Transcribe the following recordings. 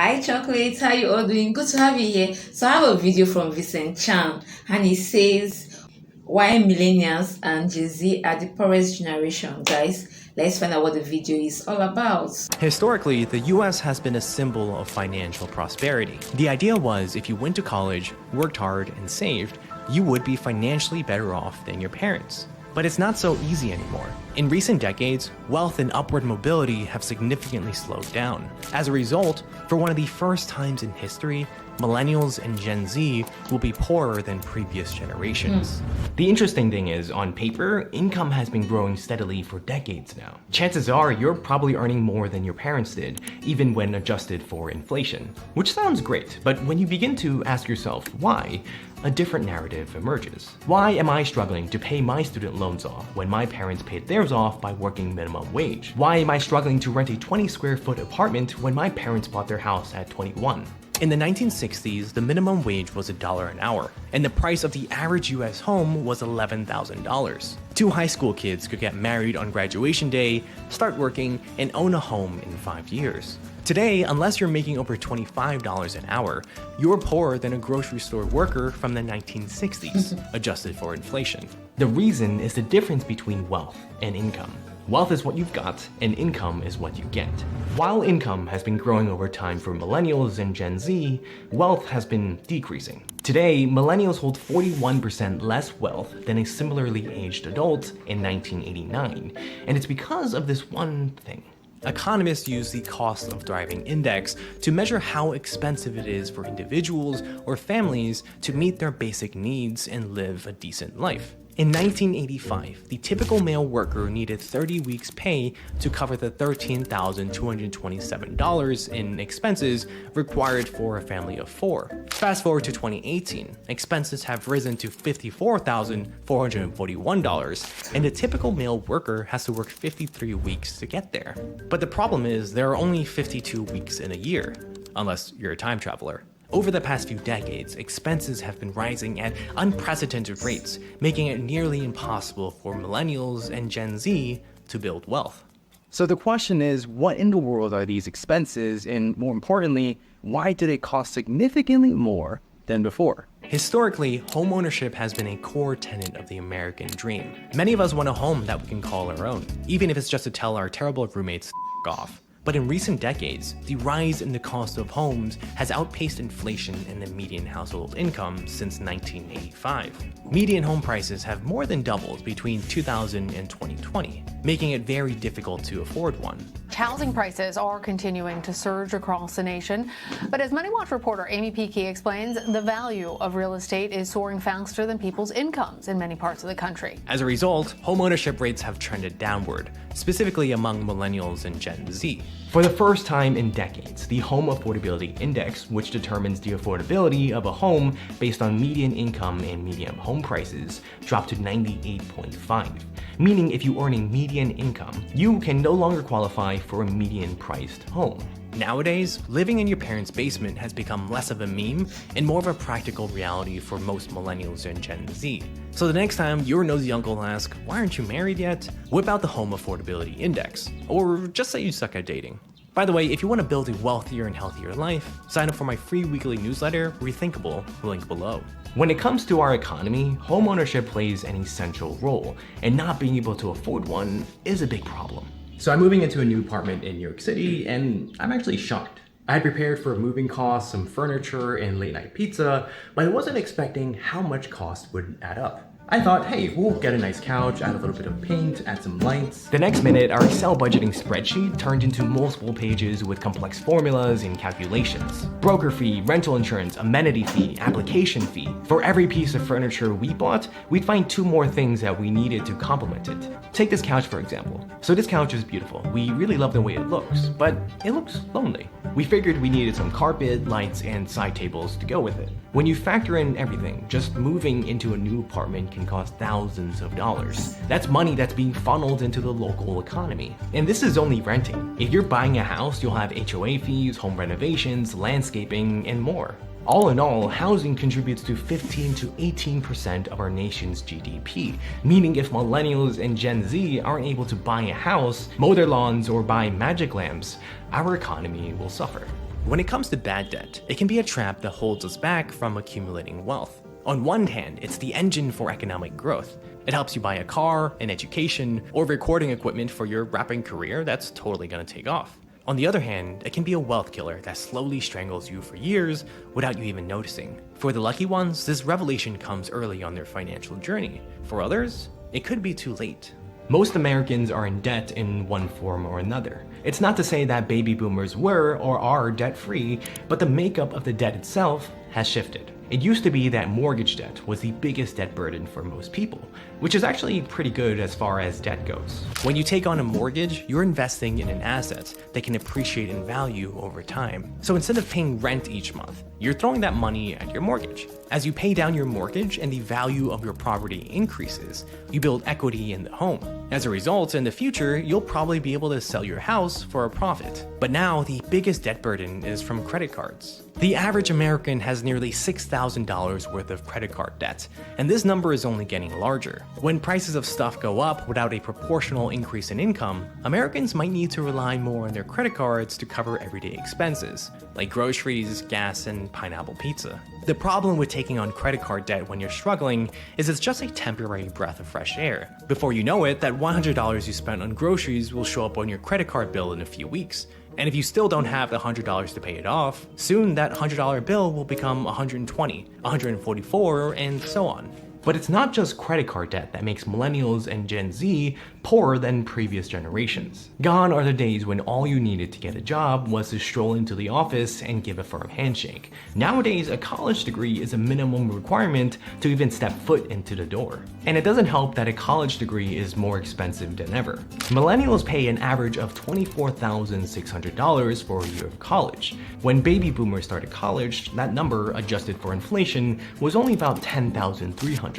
Hi chocolates, how you all doing? Good to have you here. So I have a video from Vincent Chan and he says why millennials and Gen Z are the poorest generation. Guys, let's find out what the video is all about. Historically, the US has been a symbol of financial prosperity. The idea was if you went to college, worked hard, and saved, you would be financially better off than your parents. But it's not so easy anymore. In recent decades, wealth and upward mobility have significantly slowed down. As a result, for one of the first times in history, millennials and Gen Z will be poorer than previous generations. The interesting thing is, on paper, income has been growing steadily for decades now. Chances are you're probably earning more than your parents did, even when adjusted for inflation. Which sounds great, but when you begin to ask yourself why, a different narrative emerges. Why am I struggling to pay my student loans off when my parents paid theirs off by working minimum wage? Why am I struggling to rent a 20 square foot apartment when my parents bought their house at 21? In the 1960s, the minimum wage was $1 an hour, and the price of the average US home was $11,000. Two high school kids could get married on graduation day, start working, and own a home in 5 years. Today, unless you're making over $25 an hour, you're poorer than a grocery store worker from the 1960s, adjusted for inflation. The reason is the difference between wealth and income. Wealth is what you've got, and income is what you get. While income has been growing over time for millennials and Gen Z, wealth has been decreasing. Today, millennials hold 41% less wealth than a similarly aged adult in 1989, and it's because of this one thing. Economists use the cost of thriving index to measure how expensive it is for individuals or families to meet their basic needs and live a decent life. In 1985, the typical male worker needed 30 weeks' pay to cover the $13,227 in expenses required for a family of 4. Fast forward to 2018, expenses have risen to $54,441, and the typical male worker has to work 53 weeks to get there. But the problem is there are only 52 weeks in a year, unless you're a time traveler. Over the past few decades, expenses have been rising at unprecedented rates, making it nearly impossible for millennials and Gen Z to build wealth. So the question is, what in the world are these expenses, and more importantly, why do they cost significantly more than before? Historically, homeownership has been a core tenet of the American dream. Many of us want a home that we can call our own, even if it's just to tell our terrible roommates to f off. But in recent decades, the rise in the cost of homes has outpaced inflation in the median household income since 1985. Median home prices have more than doubled between 2000 and 2020, making it very difficult to afford one. Housing prices are continuing to surge across the nation, but as Money Watch reporter Amy Peakey explains, the value of real estate is soaring faster than people's incomes in many parts of the country. As a result, homeownership rates have trended downward, specifically among millennials and Gen Z. For the first time in decades, the Home Affordability Index, which determines the affordability of a home based on median income and median home prices, dropped to 98.5, meaning if you earn a median income, you can no longer qualify for a median-priced home. Nowadays, living in your parents' basement has become less of a meme and more of a practical reality for most millennials and Gen Z. So the next time your nosy uncle asks, "Why aren't you married yet?" whip out the Home Affordability Index, or just say you suck at dating. By the way, if you want to build a wealthier and healthier life, sign up for my free weekly newsletter, Rethinkable, link below. When it comes to our economy, homeownership plays an essential role, and not being able to afford one is a big problem. So I'm moving into a new apartment in New York City, and I'm actually shocked. I had prepared for moving costs, some furniture, and late night pizza, but I wasn't expecting how much cost would add up. I thought, hey, we'll get a nice couch, add a little bit of paint, add some lights. The next minute, our Excel budgeting spreadsheet turned into multiple pages with complex formulas and calculations. Broker fee, rental insurance, amenity fee, application fee. For every piece of furniture we bought, we'd find 2 more things that we needed to complement it. Take this couch, for example. So this couch is beautiful. We really love the way it looks, but it looks lonely. We figured we needed some carpet, lights, and side tables to go with it. When you factor in everything, just moving into a new apartment can cost thousands of dollars. That's money that's being funneled into the local economy. And this is only renting. If you're buying a house, you'll have HOA fees, home renovations, landscaping, and more. All in all, housing contributes to 15 to 18% of our nation's GDP, meaning if millennials and Gen Z aren't able to buy a house, mow their lawns, or buy magic lamps, our economy will suffer. When it comes to bad debt, it can be a trap that holds us back from accumulating wealth. On one hand, it's the engine for economic growth. It helps you buy a car, an education, or recording equipment for your rapping career that's totally gonna take off. On the other hand, it can be a wealth killer that slowly strangles you for years without you even noticing. For the lucky ones, this revelation comes early on their financial journey. For others, it could be too late. Most Americans are in debt in one form or another. It's not to say that baby boomers were or are debt-free, but the makeup of the debt itself has shifted. It used to be that mortgage debt was the biggest debt burden for most people, which is actually pretty good as far as debt goes. When you take on a mortgage, you're investing in an asset that can appreciate in value over time. So instead of paying rent each month, you're throwing that money at your mortgage. As you pay down your mortgage and the value of your property increases, you build equity in the home. As a result, in the future, you'll probably be able to sell your house for a profit. But now, the biggest debt burden is from credit cards. The average American has nearly $6,000 worth of credit card debt, and this number is only getting larger. When prices of stuff go up without a proportional increase in income, Americans might need to rely more on their credit cards to cover everyday expenses, like groceries, gas, and pineapple pizza. The problem with taking on credit card debt when you're struggling is it's just a temporary breath of fresh air. Before you know it, that $100 you spent on groceries will show up on your credit card bill in a few weeks. And if you still don't have the $100 to pay it off, soon that $100 bill will become $120, $144, and so on. But it's not just credit card debt that makes millennials and Gen Z poorer than previous generations. Gone are the days when all you needed to get a job was to stroll into the office and give a firm handshake. Nowadays, a college degree is a minimum requirement to even step foot into the door. And it doesn't help that a college degree is more expensive than ever. Millennials pay an average of $24,600 for a year of college. When baby boomers started college, that number, adjusted for inflation, was only about $10,300.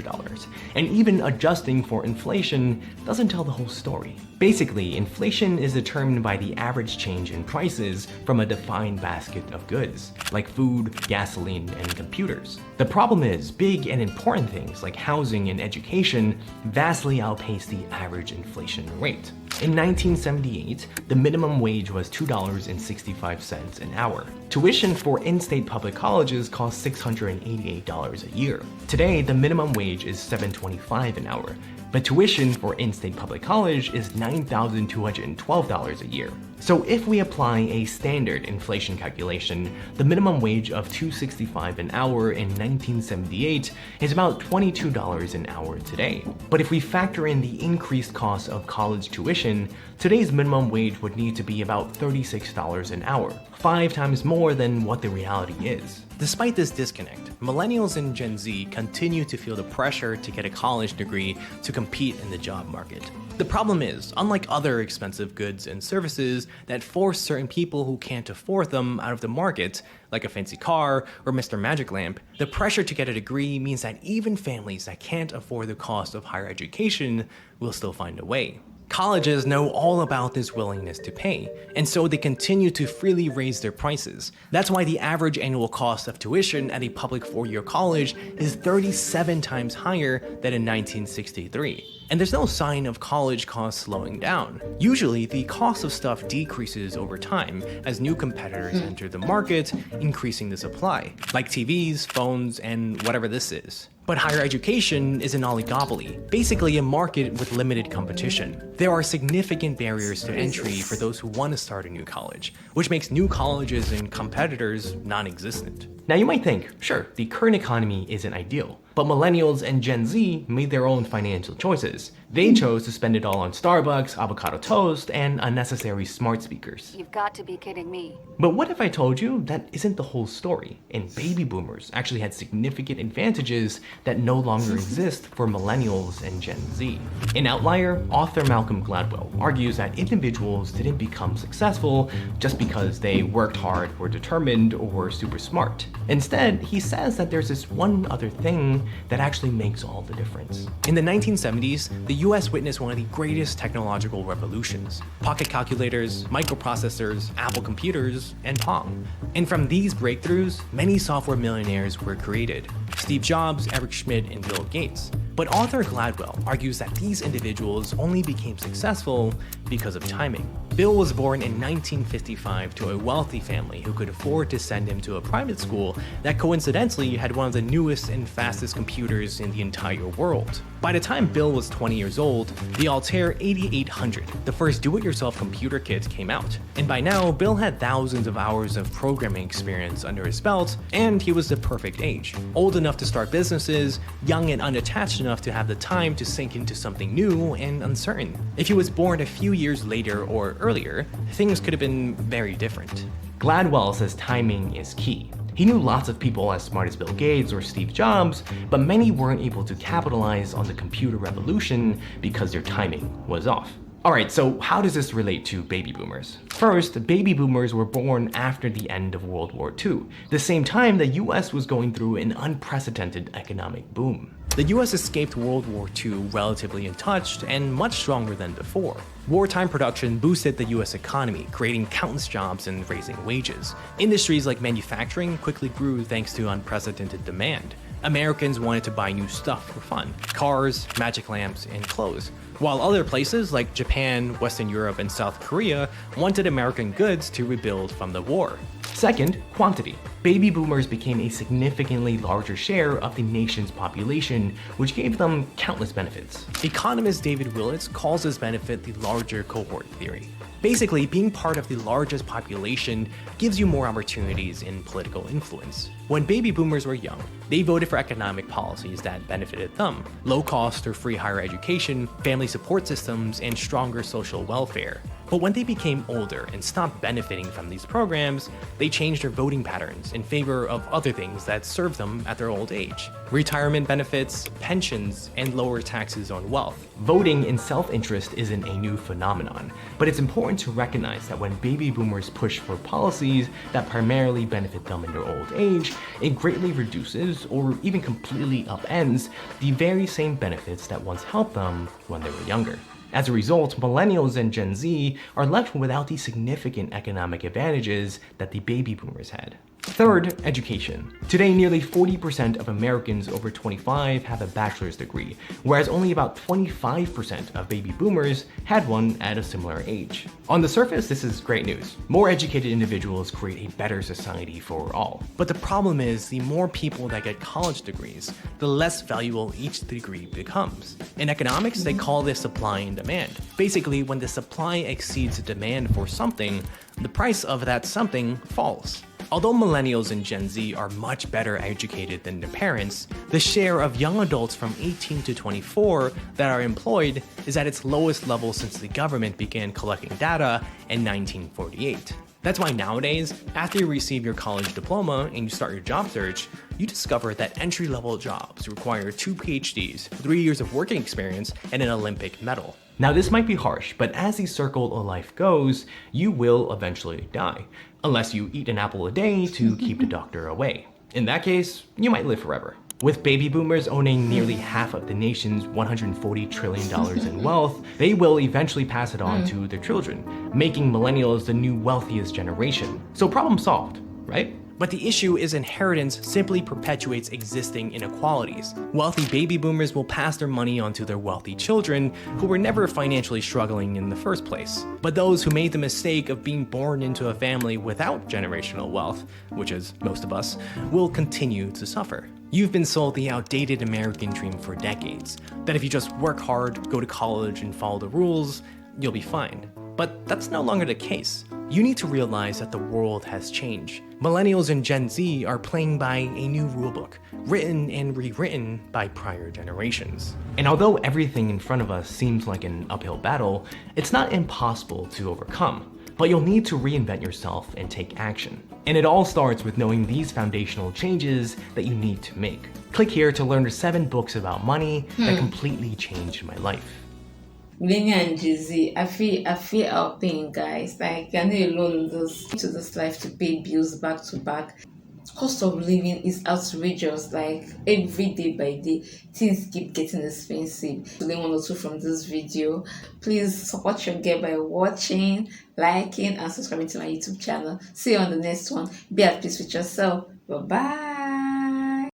And even adjusting for inflation doesn't tell the whole story. Basically, inflation is determined by the average change in prices from a defined basket of goods, like food, gasoline, and computers. The problem is, big and important things like housing and education vastly outpace the average inflation rate. In 1978, the minimum wage was $2.65 an hour. Tuition for in-state public colleges cost $688 a year. Today, the minimum wage is $7.25 an hour, but tuition for in-state public college is $9,212 a year. So if we apply a standard inflation calculation, the minimum wage of $2.65 an hour in 1978 is about $22 an hour today. But if we factor in the increased cost of college tuition, today's minimum wage would need to be about $36 an hour, 5 times more than what the reality is. Despite this disconnect, millennials and Gen Z continue to feel the pressure to get a college degree to compete in the job market. The problem is, unlike other expensive goods and services that force certain people who can't afford them out of the market, like a fancy car or Mr. Magic Lamp, the pressure to get a degree means that even families that can't afford the cost of higher education will still find a way. Colleges know all about this willingness to pay, and so they continue to freely raise their prices. That's why the average annual cost of tuition at a public 4-year college is 37 times higher than in 1963. And there's no sign of college costs slowing down. Usually, the cost of stuff decreases over time as new competitors enter the market, increasing the supply, like TVs, phones, and whatever this is. But higher education is an oligopoly, basically a market with limited competition. There are significant barriers to entry for those who want to start a new college, which makes new colleges and competitors non-existent. Now you might think, sure, the current economy isn't ideal, but millennials and Gen Z made their own financial choices. They chose to spend it all on Starbucks, avocado toast, and unnecessary smart speakers. You've got to be kidding me. But what if I told you that isn't the whole story, and baby boomers actually had significant advantages that no longer exist for millennials and Gen Z? In Outlier, author Malcolm Gladwell argues that individuals didn't become successful just because they worked hard, were determined, or were super smart. Instead, he says that there's this one other thing that actually makes all the difference. In the 1970s, the US witnessed one of the greatest technological revolutions: pocket calculators, microprocessors, Apple computers, and Pong. And from these breakthroughs, many software millionaires were created: Steve Jobs, Eric Schmidt, and Bill Gates. But author Gladwell argues that these individuals only became successful because of timing. Bill was born in 1955 to a wealthy family who could afford to send him to a private school that coincidentally had one of the newest and fastest computers in the entire world. By the time Bill was 20 years old, the Altair 8800, the first do-it-yourself computer kit, came out. And by now, Bill had thousands of hours of programming experience under his belt, and he was the perfect age. Old enough to start businesses, young and unattached enough to have the time to sink into something new and uncertain. If he was born a few years later or earlier, things could have been very different. Gladwell says timing is key. He knew lots of people as smart as Bill Gates or Steve Jobs, but many weren't able to capitalize on the computer revolution because their timing was off. Alright, so how does this relate to baby boomers? First, baby boomers were born after the end of World War II, the same time the US was going through an unprecedented economic boom. The US escaped World War II relatively untouched and much stronger than before. Wartime production boosted the US economy, creating countless jobs and raising wages. Industries like manufacturing quickly grew thanks to unprecedented demand. Americans wanted to buy new stuff for fun: cars, magic lamps, and clothes. While other places like Japan, Western Europe, and South Korea wanted American goods to rebuild from the war. Second, quantity. Baby boomers became a significantly larger share of the nation's population, which gave them countless benefits. Economist David Willetts calls this benefit the larger cohort theory. Basically, being part of the largest population gives you more opportunities in political influence. When baby boomers were young, they voted for economic policies that benefited them: low cost or free higher education, family support systems, and stronger social welfare. But when they became older and stopped benefiting from these programs, they changed their voting patterns in favor of other things that served them at their old age: retirement benefits, pensions, and lower taxes on wealth. Voting in self-interest isn't a new phenomenon, but it's important to recognize that when baby boomers push for policies that primarily benefit them in their old age, it greatly reduces or even completely upends the very same benefits that once helped them when they were younger. As a result, millennials and Gen Z are left without the significant economic advantages that the baby boomers had. Third, education. Today, nearly 40% of Americans over 25 have a bachelor's degree, whereas only about 25% of baby boomers had one at a similar age. On the surface, this is great news. More educated individuals create a better society for all. But the problem is, the more people that get college degrees, the less valuable each degree becomes. In economics, they call this supply and demand. Basically, when the supply exceeds the demand for something, the price of that something falls. Although millennials and Gen Z are much better educated than their parents, the share of young adults from 18 to 24 that are employed is at its lowest level since the government began collecting data in 1948. That's why nowadays, after you receive your college diploma and you start your job search, you discover that entry-level jobs require 2 PhDs, 3 years of working experience, and an Olympic medal. Now this might be harsh, but as the circle of life goes, you will eventually die, unless you eat an apple a day to keep the doctor away. In that case, you might live forever. With baby boomers owning nearly half of the nation's $140 trillion in wealth, they will eventually pass it on to their children, making millennials the new wealthiest generation. So problem solved, right? But the issue is inheritance simply perpetuates existing inequalities. Wealthy baby boomers will pass their money on to their wealthy children, who were never financially struggling in the first place. But those who made the mistake of being born into a family without generational wealth, which is most of us, will continue to suffer. You've been sold the outdated American dream for decades, that if you just work hard, go to college, and follow the rules, you'll be fine. But that's no longer the case. You need to realize that the world has changed. Millennials and Gen Z are playing by a new rulebook, written and rewritten by prior generations. And although everything in front of us seems like an uphill battle, it's not impossible to overcome. But you'll need to reinvent yourself and take action. And it all starts with knowing these foundational changes that you need to make. Click here to learn the 7 books about money that completely changed my life. Millennials and Gen Z, I feel our pain, guys. Like, you're not alone in this life to pay bills back to back. Cost of living is outrageous. Like, every day by day, things keep getting expensive. To learn 1 or 2 from this video, please support your girl by watching, liking, and subscribing to my YouTube channel. See you on the next one. Be at peace with yourself. Bye bye.